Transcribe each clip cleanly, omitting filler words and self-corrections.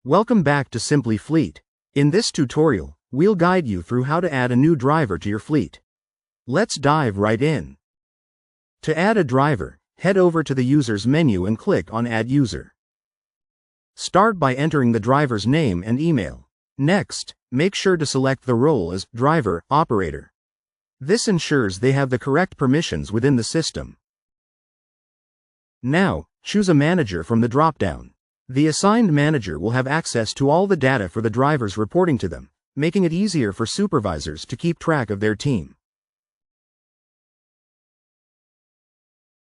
Welcome back to Simply Fleet. In this tutorial, we'll guide you through how to add a new driver to your fleet. Let's dive right in. To add a driver, head over to the User's menu and click on Add User. Start by entering the driver's name and email. Next, make sure to select the role as Driver Operator. This ensures they have the correct permissions within the system. Now, choose a manager from the drop-down. The assigned manager will have access to all the data for the drivers reporting to them, making it easier for supervisors to keep track of their team.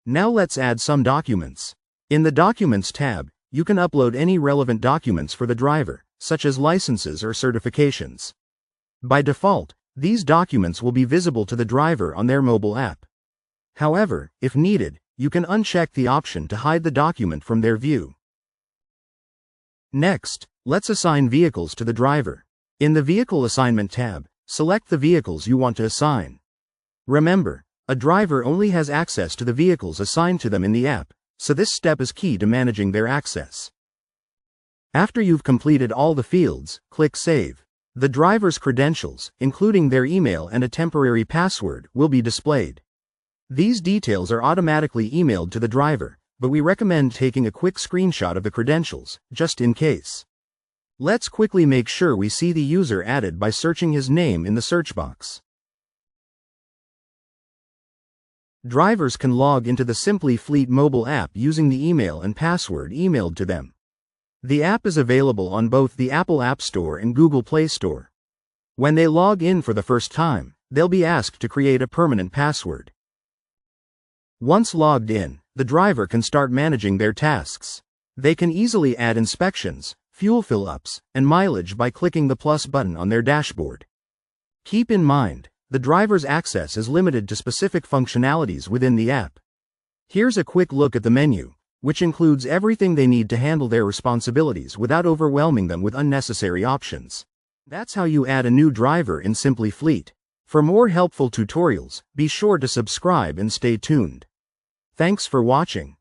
Now let's add some documents. In the Documents tab, you can upload any relevant documents for the driver, such as licenses or certifications. By default, these documents will be visible to the driver on their mobile app. However, if needed, you can uncheck the option to hide the document from their view. Next, let's assign vehicles to the driver. In the Vehicle Assignment tab, select the vehicles you want to assign. Remember, a driver only has access to the vehicles assigned to them in the app, so this step is key to managing their access. After you've completed all the fields, click Save. The driver's credentials, including their email and a temporary password, will be displayed. These details are automatically emailed to the driver, but we recommend taking a quick screenshot of the credentials, just in case. Let's quickly make sure we see the user added by searching his name in the search box. Drivers can log into the Simply Fleet mobile app using the email and password emailed to them. The app is available on both the Apple App Store and Google Play Store. When they log in for the first time, they'll be asked to create a permanent password. Once logged in, the driver can start managing their tasks. They can easily add inspections, fuel fill-ups, and mileage by clicking the plus button on their dashboard. Keep in mind, the driver's access is limited to specific functionalities within the app. Here's a quick look at the menu, which includes everything they need to handle their responsibilities without overwhelming them with unnecessary options. That's how you add a new driver in Simply Fleet. For more helpful tutorials, be sure to subscribe and stay tuned. Thanks for watching.